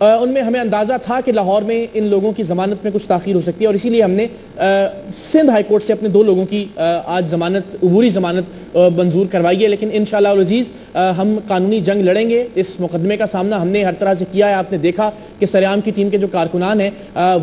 ان میں ہمیں اندازہ تھا کہ لاہور میں ان لوگوں کی ضمانت میں کچھ تاخیر ہو سکتی ہے، اور اسی لیے ہم نے سندھ ہائی کورٹ سے اپنے 2 لوگوں کی آج عبوری ضمانت منظور کروائی ہے، لیکن انشاءاللہ العزیز ہم قانونی جنگ لڑیں گے۔ اس مقدمے کا سامنا ہم نے ہر طرح سے کیا ہے، آپ نے دیکھا کہ سریام کی ٹیم کے جو کارکنان ہیں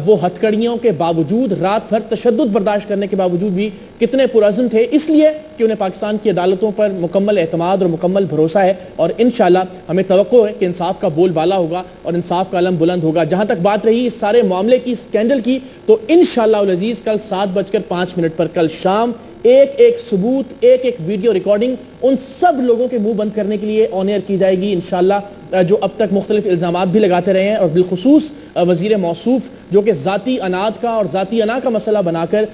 وہ ہتھ کڑیوں کے باوجود، رات بھر تشدد برداشت کرنے کے باوجود بھی کتنے پرعزم تھے، اس لیے کہ انہیں پاکستان کی عدالتوں پر مکمل اعتماد اور مکمل بھروسہ ہے، اور انشاءاللہ ہمیں توقع ہے کہ انصاف کا بول بالا ہوگا اور انصاف کا علم بلند ہوگا۔ جہاں تک بات رہی اس سارے معاملے کی، اسکینڈل کی، تو انشاءاللہ العزیز کل 7:05 پر کل شام ایک ثبوت، ایک ویڈیو ریکارڈنگ ان سب لوگوں کے منہ بند کرنے کے لیے آن ایئر کی جائے گی انشاءاللہ، جو اب تک مختلف الزامات بھی لگاتے رہے ہیں، اور بالخصوص وزیر موصوف جو کہ ذاتی اناد کا اور ذاتی انا کا مسئلہ بنا کر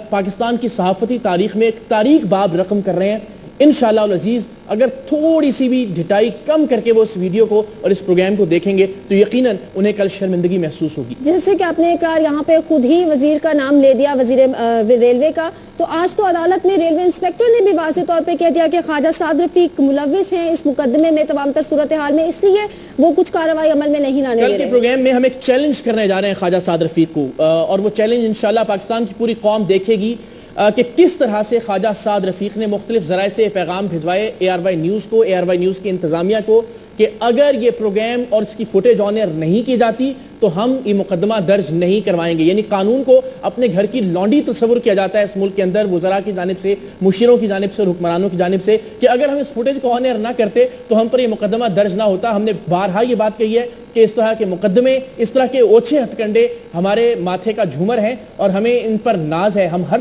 پاکستان کی صحافتی تاریخ میں ایک تاریخ باب رقم کر رہے ہیں۔ انشاءاللہ العزیز اگر تھوڑی سی بھی ڈھٹائی کم کر کے وہ اس ویڈیو کو اور اس پروگرام کو دیکھیں گے تو یقیناً انہیں کل شرمندگی محسوس ہوگی۔ جیسے کہ آپ نے اقرار یہاں پہ خود ہی وزیر کا نام لے دیا، وزیر ریلوے کا، تو آج تو عدالت میں ریلوے انسپیکٹر نے بھی واضح طور پہ کہہ دیا کہ خواجہ سعد رفیق ملوث ہیں اس مقدمے میں تمام تر صورتحال میں، اس لیے وہ کچھ کارروائی عمل میں نہیں لانے دے رہے۔ کل کے پروگرام میں ہم ایک چیلنج کرنے جا رہے ہیں خواجہ سعد رفیق کو، اور وہ چیلنج انشاءاللہ پاکستان کی پوری قوم دیکھے گی کہ کس طرح سے خواجہ سعد رفیق نے مختلف ذرائع سے پیغام بھجوائے ARY نیوز کو، ARY نیوز کی انتظامیہ کو، کہ اگر یہ پروگرام اور اس کی فوٹیج آن ایئر نہیں کی جاتی تو ہم یہ مقدمہ درج نہیں کروائیں گے۔ یعنی قانون کو اپنے گھر کی لونڈی تصور کیا جاتا ہے اس ملک کے اندر، وزراء کی جانب سے، مشیروں کی جانب سے اور حکمرانوں کی جانب سے، کہ اگر ہم اس فوٹیج کو آن ایئر نہ کرتے تو ہم پر یہ مقدمہ درج نہ ہوتا۔ ہم نے بارہا یہ بات کہی ہے کہ اس طرح کے مقدمے، اس طرح کے اوچھے ہتھ کنڈے ہمارے ماتھے کا جھومر ہیں اور ہمیں ان پر ناز ہے۔ ہم ہر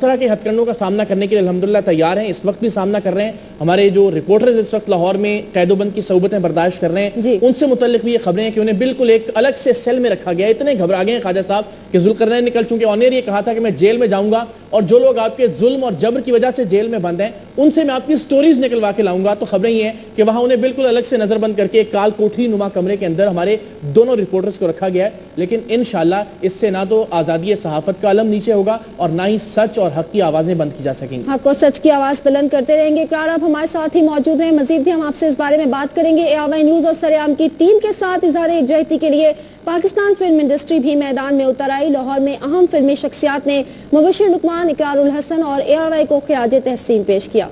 طرح کے ہتھ کنڈوں کا سامنا کرنے کے لیے الحمدللہ تیار ہیں، اس وقت بھی سامنا کر رہے ہیں۔ ہمارے جو رپورٹرز اس وقت لاہور میں قید و بند کی صعوبتیں برداشت کر رہے ہیں، ان سے متعلق بھی یہ خبریں ہیں کہ انہیں بالکل ایک الگ سے سیل میں رکھا گیا ہے۔ اتنے گھبرا گئے ہیں خواجہ صاحب کہ ذوالقرنین نے کل چونکہ آن ایئر یہ کہا تھا کہ میں جیل میں جاؤں گا اور جو لوگ آپ کے ظلم اور جبر کی وجہ سے جیل میں بند ہیں ان سے میں آپ کی سٹوریز نکلوا کے لاؤں گا، تو خبریں یہ ہیں کہ وہاں انہیں بالکل الگ سے نظر بند کر کے ایک کال کوٹری نما کمرے کے اندر ہمارے دونوں رپورٹرز کو رکھا گیا ہے۔ لیکن انشاءاللہ اس سے نہ تو آزادی صحافت کا علم نیچے ہوگا اور نہ ہی سچ اور حق کی آوازیں بند کی جا سکیں گی۔ حق اور سچ کی آواز بلند کرتے رہیں گے۔ اقرار آپ ہمارے ساتھ ہی موجود ہیں، مزید بھی ہم آپ سے اس بارے میں بات کریں گے۔ ARY نیوز اور سریام کی ٹیم کے ساتھ اظہار یکجہتی کے لیے پاکستان فلم انڈسٹری بھی میدان میں اتر آئی۔ لاہور میں اہم فلمی شخصیات نے مبشر لقمان، اقرار الحسن اور ARY کو خراج تحسین پیش کیا۔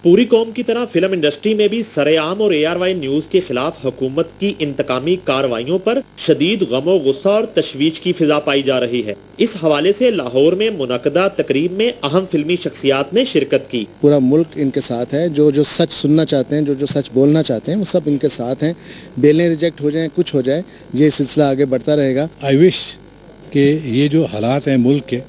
پوری قوم کی طرح فلم انڈسٹری میں بھی سریام اور ARY نیوز کے خلاف حکومت کی انتقامی کارروائیوں پر شدید غم و غصہ اور تشویش کی فضا پائی جا رہی ہے۔ اس حوالے سے لاہور میں منعقدہ تقریب میں اہم فلمی شخصیات نے شرکت کی۔ پورا ملک ان کے ساتھ ہے، جو سچ سننا چاہتے ہیں، جو سچ بولنا چاہتے ہیں، وہ سب ان کے ساتھ ہیں۔ بیلیں ریجیکٹ ہو جائیں، کچھ ہو جائے، یہ سلسلہ آگے بڑھتا رہے گا۔ آئی وش کہ یہ جو حالات ہیں ملک کے،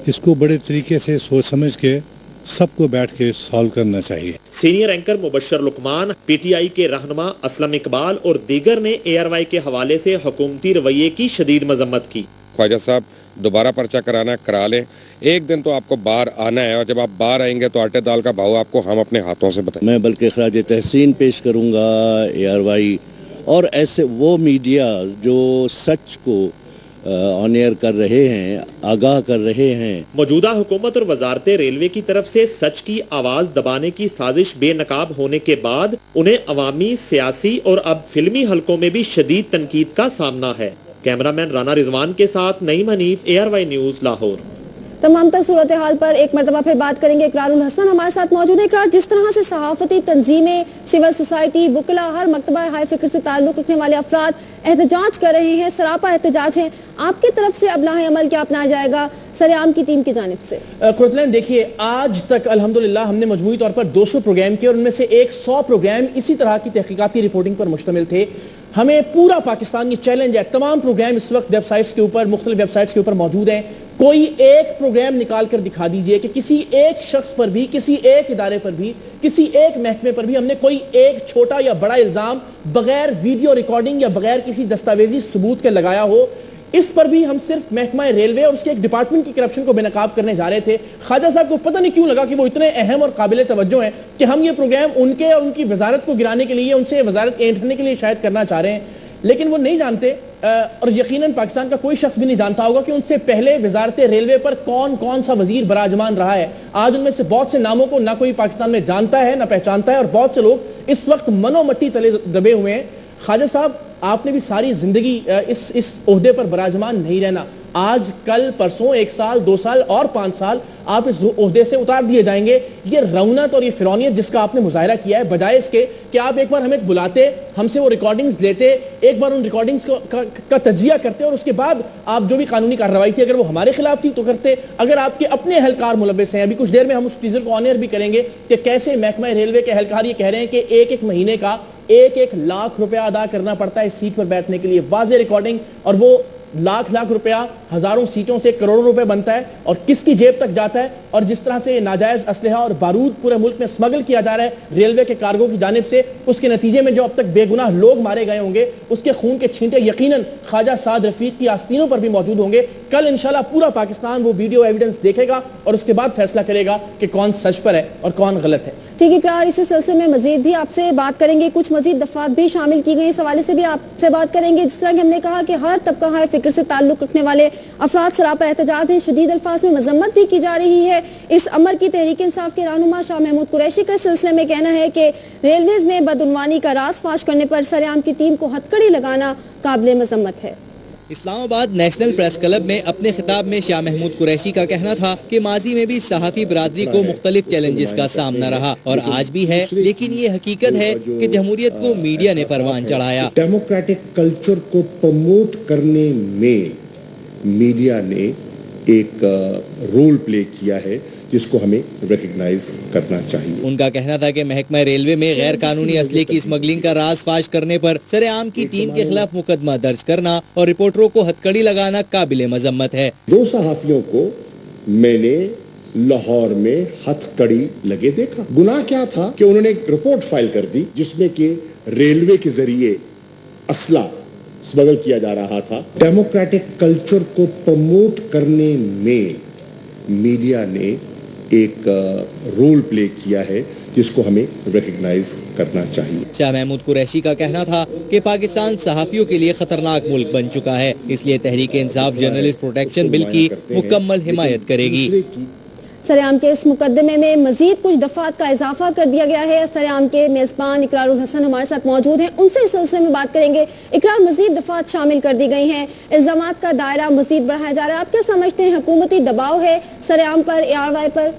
اس کو بڑے طریقے سے سوچ سمجھ کے سب کو بیٹھ کے سالو کرنا چاہیے۔ سینئر اینکر مبشر لقمان، PTI کے رہنما اسلم اقبال اور دیگر نے ARY کے حوالے سے حکومتی رویے کی شدید مذمت کی۔ خواجہ صاحب دوبارہ پرچہ کرانا ہے کرا لیں، ایک دن تو آپ کو باہر آنا ہے، اور جب آپ باہر آئیں گے تو آٹے دال کا بھاؤ آپ کو ہم اپنے ہاتھوں سے بتائیں۔ میں بلکہ خراج تحسین پیش کروں گا ARY اور ایسے وہ میڈیا جو سچ کو آن ایئر کر رہے ہیں، آگاہ کر رہے ہیں۔ موجودہ حکومت اور وزارت ریلوے کی طرف سے سچ کی آواز دبانے کی سازش بے نقاب ہونے کے بعد انہیں عوامی، سیاسی اور اب فلمی حلقوں میں بھی شدید تنقید کا سامنا ہے۔ کیمرامین رانا رضوان کے ساتھ نعیم حنیف، ARY نیوز، لاہور۔ تمام تر صورتحال پر ایک مرتبہ پھر بات کریں گے۔ اقرار الحسن ہمارے ساتھ موجود ہے۔ اقرار، جس طرح سے صحافتی تنظیمیں، سول سوسائٹی، وکلا، ہر مکتبہ ہائی فکر سے تعلق رکھنے والے افراد احتجاج کر رہے ہیں، سراپا احتجاج ہے، آپ کی طرف سے ابلاغ عمل کیا اپنایا جائے گا سریام کی ٹیم کی جانب سے؟ قرتلین دیکھیے، آج تک الحمدللہ ہم نے مجموعی طور پر 200 پروگرام کیے اور ان میں سے 100 پروگرام اسی طرح کی تحقیقاتی رپورٹنگ پر مشتمل تھے۔ ہمیں پورا پاکستان یہ چیلنج ہے، تمام پروگرام اس وقت ویب سائٹس کے اوپر، مختلف ویب سائٹس کے اوپر موجود ہیں، کوئی ایک پروگرام نکال کر دکھا دیجئے کہ کسی ایک شخص پر بھی، کسی ایک ادارے پر بھی، کسی ایک محکمے پر بھی ہم نے کوئی ایک چھوٹا یا بڑا الزام بغیر ویڈیو ریکارڈنگ یا بغیر کسی دستاویزی ثبوت کے لگایا ہو۔ اس پر بھی ہم صرف محکمہ ریلوے اور اس کے ایک ڈپارٹمنٹ کی کرپشن کو بے نقاب کرنے جا رہے تھے۔ خواجہ صاحب کو پتہ نہیں کیوں لگا کہ وہ اتنے اہم اور قابل توجہ ہیں کہ ہم یہ پروگرام ان کے اور ان کی وزارت کو گرانے کے لیے، ان سے وزارت اینٹھنے کے لیے شاید کرنا چاہ رہے ہیں، لیکن وہ نہیں جانتے، اور یقیناً پاکستان کا کوئی شخص بھی نہیں جانتا ہوگا کہ ان سے پہلے وزارت ریلوے پر کون کون سا وزیر براجمان رہا ہے۔ آج ان میں سے بہت سے ناموں کو نہ کوئی پاکستان میں جانتا ہے، نہ پہچانتا ہے، اور بہت سے لوگ اس وقت منو مٹی تلے دبے ہوئے ہیں۔ خواجہ صاحب، آپ نے بھی ساری زندگی اس عہدے پر براجمان نہیں رہنا. آج کل پرسوں 1 سال 2 سال اور 5 سال آپ اس عہدے سے اتار دیے جائیں گے. یہ رونت اور یہ فرعونیت جس کا آپ نے مظاہرہ کیا ہے، بجائے اس کے کہ آپ ایک بار ہمیں بلاتے، ہم سے وہ ریکارڈنگز لیتے، ایک بار ان ریکارڈنگز کا تجزیہ کرتے اور اس کے بعد آپ جو بھی قانونی کارروائی تھی اگر وہ ہمارے خلاف تھی تو کرتے. اگر آپ کے اپنے اہلکار ملوث ہیں، ابھی کچھ دیر میں ہم اس ٹیزر کو آن ایئر بھی کریں گے کہ کیسے محکمہ ریلوے کے اہلکار یہ کہہ رہے ہیں کہ ایک مہینے کا 1 لاکھ روپیہ ادا کرنا پڑتا ہے اس سیٹ پر بیٹھنے کے لیے. واضح ریکارڈنگ، اور وہ لاکھ روپیہ ہزاروں سیٹوں سے کروڑوں روپے بنتا ہے اور کس کی جیب تک جاتا ہے. اور جس طرح سے ناجائز اسلحہ اور بارود پورے ملک میں سمگل کیا جا رہا ہے ریلوے کے کارگو کی جانب سے، اس کے نتیجے میں جو اب تک بے گناہ لوگ مارے گئے ہوں گے اس کے خون کے چھینٹے یقیناً خواجہ سعد رفیق کی آستینوں پر بھی موجود ہوں گے. کل انشاءاللہ پورا پاکستان وہ ویڈیو ایویڈنس دیکھے گا اور اس کے بعد فیصلہ کرے گا کہ کون سچ پر ہے اور کون غلط ہے. ٹھیک ہے اقرار، اسی سلسلے میں مزید بھی آپ سے بات کریں گے. کچھ مزید دفعات بھی شامل کی گئی، اس حوالے سے بھی آپ سے بات کریں گے. جس طرح کہ ہم نے کہا کہ ہر طبقہ ہائے فکر سے تعلق رکھنے والے افراد سراپا احتجاج ہیں، شدید الفاظ میں مذمت بھی کی جا رہی ہے. اس امر کی تحریک انصاف کے رہنما شاہ محمود قریشی کا اس سلسلے میں کہنا ہے کہ ریلویز میں بدعنوانی کا راز فاش کرنے پر سرعام کی ٹیم کو ہتھکڑی لگانا قابل مذمت ہے. اسلام آباد نیشنل پریس کلب میں اپنے خطاب میں شاہ محمود قریشی کا کہنا تھا کہ ماضی میں بھی صحافی برادری کو مختلف چیلنجز کا سامنا رہا اور آج بھی ہے، لیکن یہ حقیقت ہے کہ جمہوریت کو میڈیا نے پروان چڑھایا. ڈیموکریٹک کلچر کو پروموٹ کرنے میں میڈیا نے ایک رول پلے کیا ہے جس کو ہمیں ریکگنائز کرنا چاہیے. ان کا کہنا تھا کہ محکمہ ریلوے میں غیر قانونی اسلحے کی اسمگلنگ کا راز فاش کرنے پر سرعام کی ٹیم کے خلاف مقدمہ درج کرنا اور رپورٹروں کو ہتھکڑی لگانا قابل مذمت ہے. 2 صحافیوں کو میں نے لاہور میں ہتھکڑی لگے دیکھا. گناہ کیا تھا کہ انہوں نے ایک رپورٹ فائل کر دی جس میں کہ ریلوے کے ذریعے اسلحہ اسمگل کیا جا رہا تھا. ڈیموکریٹک کلچر کو پروموٹ کرنے میں میڈیا نے ایک رول پلے کیا ہے جس کو ہمیں ریکگنائز کرنا چاہیے. شاہ محمود قریشی کا کہنا تھا کہ پاکستان صحافیوں کے لیے خطرناک ملک بن چکا ہے، اس لیے Tehreek Insaf journalist protection bill کی مکمل حمایت کرے گی. سرعام کے اس مقدمے میں مزید کچھ دفعات کا اضافہ کر دیا گیا ہے. سرعام کے میزبان اقرار الحسن ہمارے ساتھ موجود ہیں، ان سے اس سلسلے میں بات کریں گے. اقرار، مزید دفعات شامل کر دی گئی ہیں، الزامات کا دائرہ مزید بڑھایا جا رہا ہے، آپ کیا سمجھتے ہیں حکومتی دباؤ ہے سرعام پر، ARY پر؟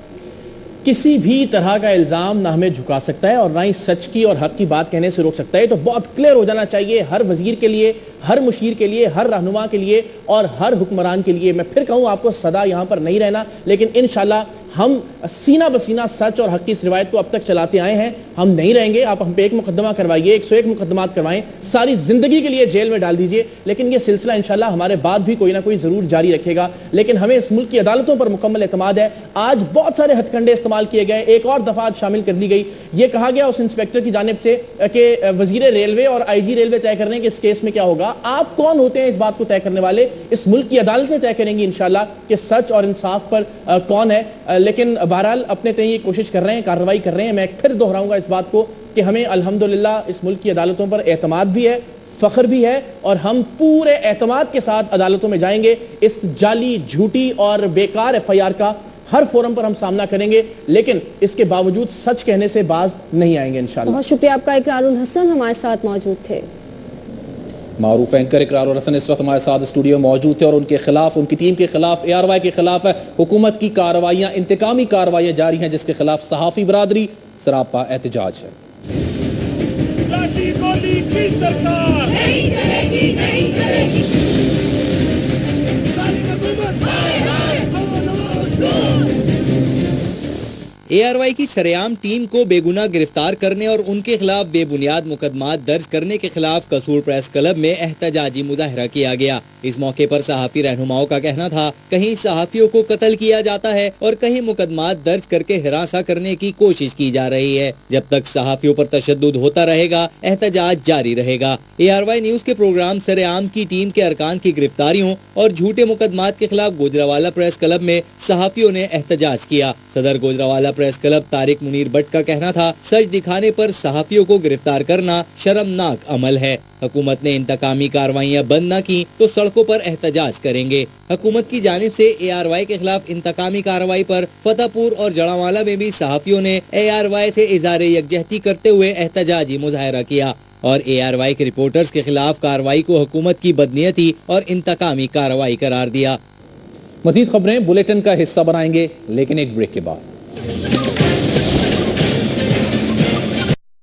کسی بھی طرح کا الزام نہ ہمیں جھکا سکتا ہے اور نہ ہی سچ کی اور حق کی بات کہنے سے روک سکتا ہے. تو بہت کلیئر ہو جانا چاہیے ہر وزیر کے لیے، ہر مشیر کے لیے، ہر رہنما کے لیے اور ہر حکمران کے لیے. میں پھر کہوں آپ کو صدا یہاں پر نہیں رہنا، لیکن انشاءاللہ ہم سینہ بسینہ سچ اور حق کی اس روایت کو اب تک چلاتے آئے ہیں. ہم نہیں رہیں گے. آپ ہم پہ ایک مقدمہ کروائیے، 101 مقدمات کروائیں، ساری زندگی کے لیے جیل میں ڈال دیجئے، لیکن یہ سلسلہ انشاءاللہ ہمارے بعد بھی کوئی نہ کوئی ضرور جاری رکھے گا. لیکن ہمیں اس ملک کی عدالتوں پر مکمل اعتماد ہے. آج بہت سارے ہتھ کنڈے استعمال کیے گئے، ایک اور دفعات شامل کر لی گئی. یہ کہا گیا اس انسپیکٹر کی جانب سے کہ وزیر ریلوے اور IG ریلوے طے کر رہے ہیں کہ اس کیس میں کیا ہوگا. آپ کون ہوتے ہیں اس بات کو طے کرنے والے؟ اس ملک کی عدالتیں طے کریں گی انشاءاللہ کہ سچ اور انصاف پر کون ہے. لیکن بہرحال اپنے تئیں یہ کوشش کر رہے ہیں، کارروائی کر رہے ہیں. میں پھر دہراؤں گا اس بات کو کہ ہمیں الحمدللہ اس ملک کی عدالتوں پر اعتماد بھی ہے، فخر بھی ہے، اور ہم پورے اعتماد کے ساتھ عدالتوں میں جائیں گے. اس جعلی، جھوٹی اور بیکار FIR کا ہر فورم پر ہم سامنا کریں گے، لیکن اس کے باوجود سچ کہنے سے باز نہیں آئیں گے انشاءاللہ. بہت شکریہ آپ کا. اقرار الحسن ہمارے ساتھ موجود تھے. معروف اینکر اقرار الحسن اس وقت ہمارے ساتھ اسٹوڈیو موجود تھے اور ان کے خلاف، ان کی ٹیم کے خلاف، ARY کے خلاف حکومت کی کارروائیاں، انتقامی کارروائیاں جاری ہیں جس کے خلاف صحافی برادری سراپا احتجاج ہے. لاٹھی گولی کی سرکار نہیں چلے گی، نہیں چلے گی. ARY کی سرعام ٹیم کو بے گناہ گرفتار کرنے اور ان کے خلاف بے بنیاد مقدمات درج کرنے کے خلاف قصور پریس کلب میں احتجاجی مظاہرہ کیا گیا. اس موقع پر صحافی رہنماؤں کا کہنا تھا کہیں صحافیوں کو قتل کیا جاتا ہے اور کہیں مقدمات درج کر کے ہراساں کرنے کی کوشش کی جا رہی ہے. جب تک صحافیوں پر تشدد ہوتا رہے گا احتجاج جاری رہے گا. ARY نیوز کے پروگرام سرعام کی ٹیم کے ارکان کی گرفتاریوں اور جھوٹے مقدمات کے خلاف گوجرانوالہ پریس کلب میں صحافیوں نے احتجاج کیا. صدر Gujranwala press club Tariq Munir but کا کہنا تھا سچ دکھانے پر صحافیوں کو گرفتار کرنا شرمناک عمل ہے. حکومت نے انتقامی کاروائیاں بند نہ کی تو سڑکوں پر احتجاج کریں گے. حکومت کی جانب سے ARY کے خلاف انتقامی کارروائی پر فتح پور اور جڑانوالہ میں بھی صحافیوں نے ARY سے اظہار یکجہتی کرتے ہوئے احتجاجی مظاہرہ کیا اور ARY کے رپورٹرز کے خلاف کارروائی کو حکومت کی بدنیتی اور انتقامی کارروائی قرار دیا۔ مزید خبریں بلیٹن کا حصہ بنائیں گے لیکن ایک بریک کے بعد۔